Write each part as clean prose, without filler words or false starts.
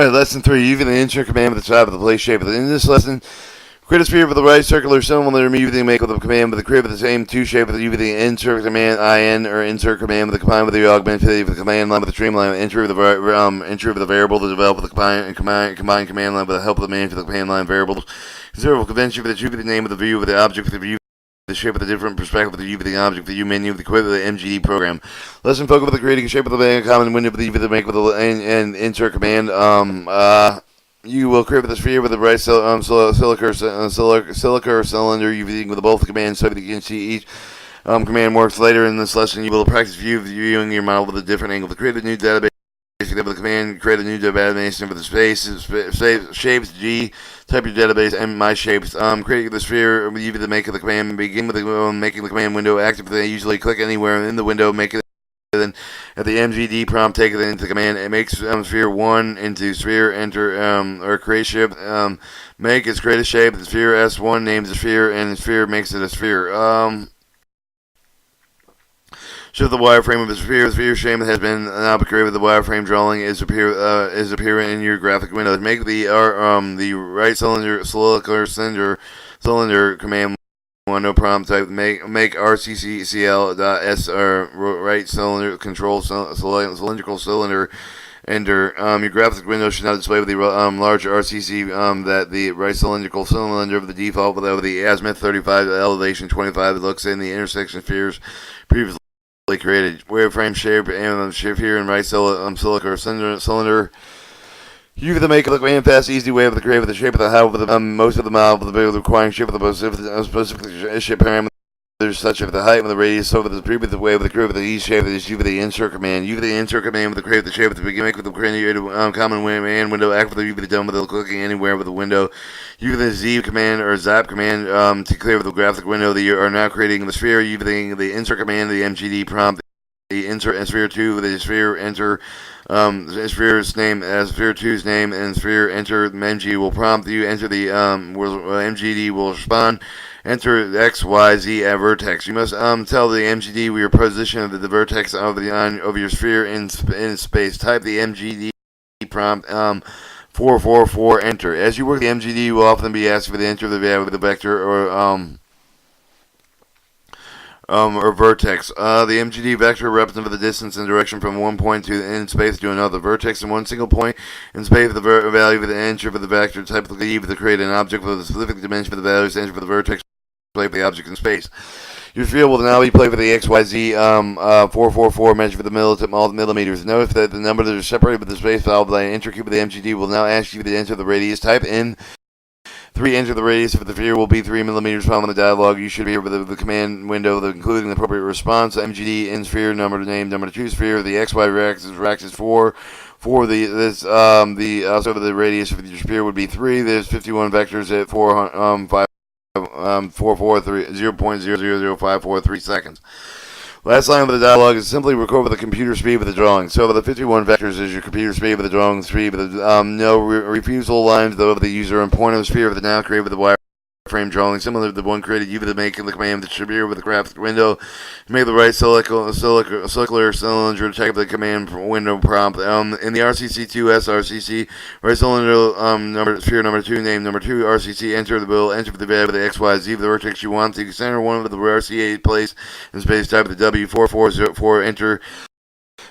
Alright, lesson 3. Using the insert command with the top of the place shape. In this lesson, create a sphere with the right circular cylinder. Immediately make with the command with the create with the same two shape with the insert command in or insert command with the combine with the augmented with the command line with the streamline entry with the variable to develop with the combine command line with the help of the man for the command line variables. Considerable convention for the true with the name of the view of the object with the view. The shape of the different perspective of the view of the object, the U menu, the equivalent of the MGD program. Lesson focus with the creating a shape of the common window with the make with the and insert command. You will create with the sphere with the right silica cylinder using with both commands so that you can see each command works. Later in this lesson, you will practice viewing your model with a different angle. To create a new database, with the command, create a new database with the shapes G, type your database and my shapes. Create the sphere, you the make of the command, begin with making the command window active. They usually click anywhere in the window, make it. Then at the MGD prompt, take it into the command. It makes sphere 1 into sphere, enter or create shape. Make is create a shape. The sphere S1 names the sphere, and the sphere makes it a sphere. Shift the wireframe of a sphere. The sphere shape has been now created with the wireframe drawing is appearing in your graphic window. Make the right cylinder command window prompt type make rccl.s right cylinder control cylindrical cylinder. Enter. Your graphic window should not display with the large RCC that the right cylindrical cylinder of the default without the azimuth 35 elevation 25 that looks in the intersection spheres previously created. Wireframe shape and shape here and right silica cylinder. You can make a command fast, easy way of the create with the shape of the how with the most of the model with the requiring shape of the specific shape parameters such as the height and the radius. So with the previous way with the create with the ease shape is you with the insert command. You with the insert command with the create with the shape with the begin make with the created common and window act with the you with the done with the clicking anywhere with the window. You with the Z command or zap command to clear with the graphic window that you are now creating the sphere. You with the insert command, the MGD prompt. The insert and sphere 2 with the sphere enter sphere's name as sphere 2's name and sphere enter MGD will prompt you enter the MGD will respond enter X Y Z at vertex. You must tell the MGD your position of the vertex of your sphere in space. Type the MGD prompt 444 enter. As you work the MGD you will often be asked for the enter of the value of the vector or vertex. The MGD vector represents the distance and direction from one point in space to another. Vertex in one single point in space, the value of the enter for the vector. Type of the to create an object with a specific dimension for the values. Enter for the vertex. Play for the object in space. Your sphere will now be played for the XYZ 444 measure for the millimeters. Notice that the numbers that are separated with the space valve by an enter cube of the MGD will now ask you to enter the radius. Type in 3 enter the radius of the sphere will be 3 millimeters. Following the dialog, you should be able to the command window, including the appropriate response. MGD in sphere number name number 2 sphere. The XY axis 4. For the the radius of your sphere would be 3. There's 51 vectors at 0.000543 seconds. Last line of the dialog is simply record with the computer speed with the drawing. So the 51 vectors is your computer speed with the drawing speed with the no refusal lines though of the user and point of the sphere with the now created with the wireframe drawing similar to the one created you with the make the command with the sphere with the graphic window. Make the right circular cylinder check the command window prompt. In the RCC2S RCC right cylinder sphere number 2 name number 2 RCC enter the bill enter for the value of the XYZ the vertex you want to center one of the RCA place in space type of the W4404 enter.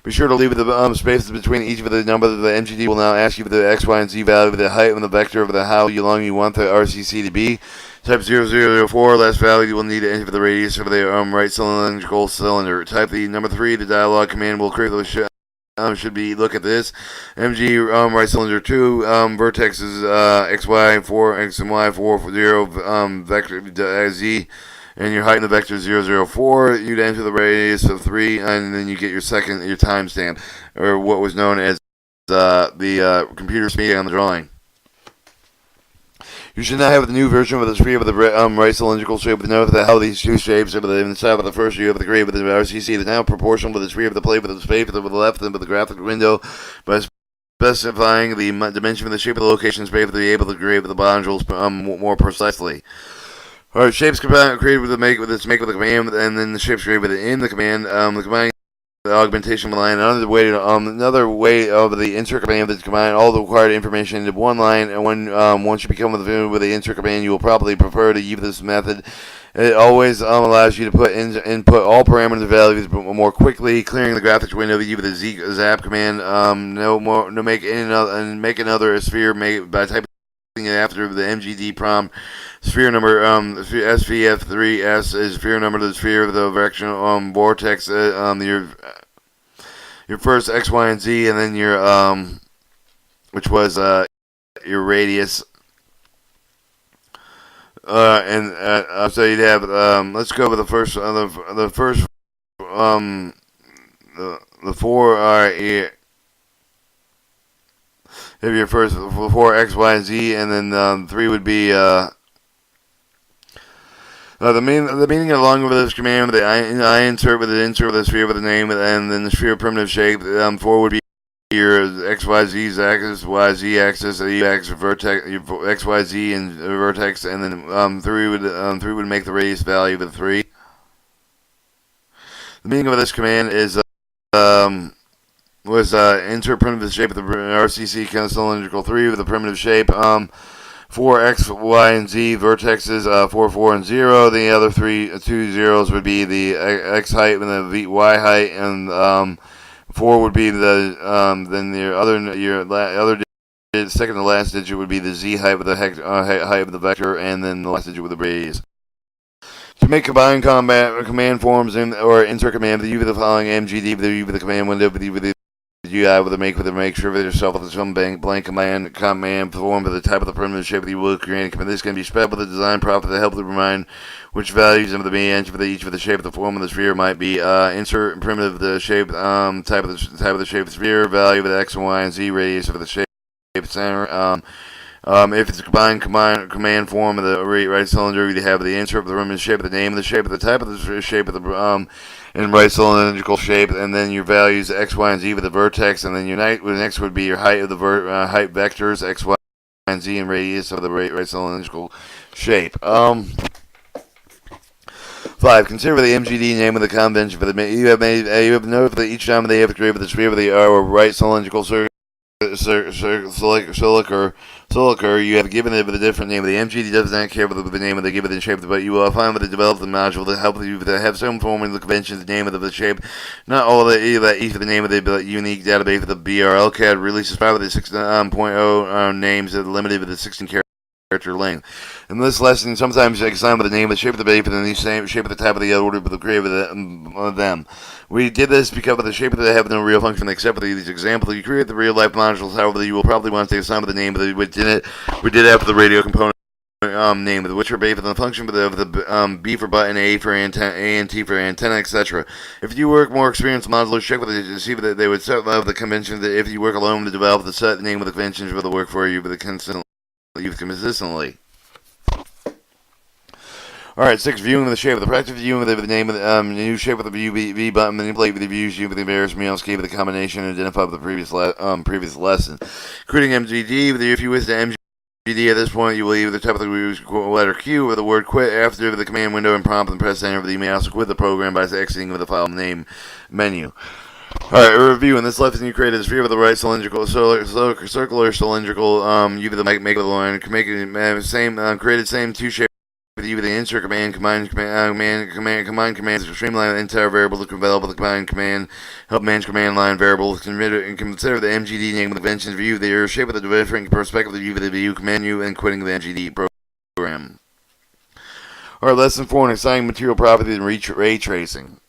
Be sure to leave the spaces between each of the numbers. The MGD will now ask you for the X, Y, and Z value of the height and the vector of the how long you want the RCC to be. Type 0004, last value you will need to enter for the radius of the right cylindrical cylinder. Type the number 3, the dialog command will create the should be look at this. MG right cylinder 2, vertex is XY 4, X and Y 4 for 0, vector Z. And your height in the vector is 004. You'd enter the radius of 3, and then you get your timestamp, or what was known as the computer speed on the drawing. You should now have the new version of the sphere of the right cylindrical shape. Note that how these two shapes are inside of the first you have the gray with the RCC is now proportional with the sphere of the plate with the space with the left and with the graphic window by specifying the dimension of the shape of the location space to be able to create with the modules more precisely. Alright, shapes created with the make with the command, and then the shapes created within the command. The command augmentation line. Another way of the insert command is to combine all the required information into one line. And once you become familiar with the insert command, you will probably prefer to use this method. It always allows you to input all parameter values more quickly, clearing the graphics window with the zap command. Make another sphere by typing it after the MGD prompt. Sphere number SVF3S is sphere number of the sphere of the directional vortex. Your first X, Y, and Z, and then your which was your radius. So you'd have let's go with the first the four are here. Have your first 4 X, Y, and Z, and then 3 would be the meaning along with this command with the I insert with the sphere with the name, and then the sphere primitive shape. 4 would be your X, Y, Z axis, Y, Z axis, E axis, vertex, X, Y, Z, and vertex, and then 3 would make the radius value of the 3. The meaning of this command is insert primitive shape of the RCC kind of cylindrical 3 with the primitive shape. 4 X, Y, and Z vertexes 4, 4, and 0. The other 2 zeros would be the X height and the Y height, and 4 would be the then your other second to last digit would be the Z height with the height of the vector, and then the last digit with the radius. To make combined command forms or insert command, use the following MGD with the command window with the UI with the make sure with yourself with some blank command form with the type of the primitive shape that you will create. This can be spelled with a design prop to help to remind which values of the mean for each of the shape of the form of the sphere might be. Insert primitive the shape type of the shape of the sphere, value of the X and Y and Z, radius of the shape center. If it's a combined command form of the right cylinder, you have the insert of the primitive shape, the name of the shape, the type of the shape of the in right cylindrical shape, and then your values X, Y, and Z with the vertex, and then your next would be your height of the height vectors X, Y, and Z, and radius of the right cylindrical shape. 5. Consider the MGD name of the convention for the you have noted that each time they have created the sphere of the right cylindrical cylinder, you have given it with a different name. The MGD does not care with the name of the given shape, but you will find with the developed module to help you to have some form of the convention, the name of the shape. Not all each of the name of the unique database of the BRL CAD releases 5 of the 6.0 names that are limited with the 16 character length. In this lesson, sometimes you assign with the name, the shape of the base, and then the same shape of the type of the order, but the grade of them. We did this because of the shape of the have no real function except for these examples. You create the real life modules, however, you will probably want to assign with the name of the we did after the radio component name, which are based on the function of the B for button, A for antenna, A and T for antenna, etc. If you work more experienced modelers, check with it to see that they would set up the convention that if you work alone to develop the set name of the conventions for the work for you, but consistently. Alright, 6. Viewing of the shape of the practice viewing of the name of the new shape of the V button, manipulate with the views, with the various meals, gave the combination, and identify with the previous lesson. Creating MGD, if you wish to MGD at this point, you will either type of the letter Q or the word quit after the command window and prompt and press enter. You may also quit the program by exiting with the file name menu. Alright, a review. In this lesson, you created a sphere with the right circular cylindrical, you make the line, created same 2 shapes with you with the insert command, combine commands to streamline the entire variable to develop the combined command, help manage command line variables, and consider the MGD name of the conventions view, the shape of the different perspective of the view, command you, and quitting the MGD program. Alright, lesson 4 on assigning material properties and ray tracing.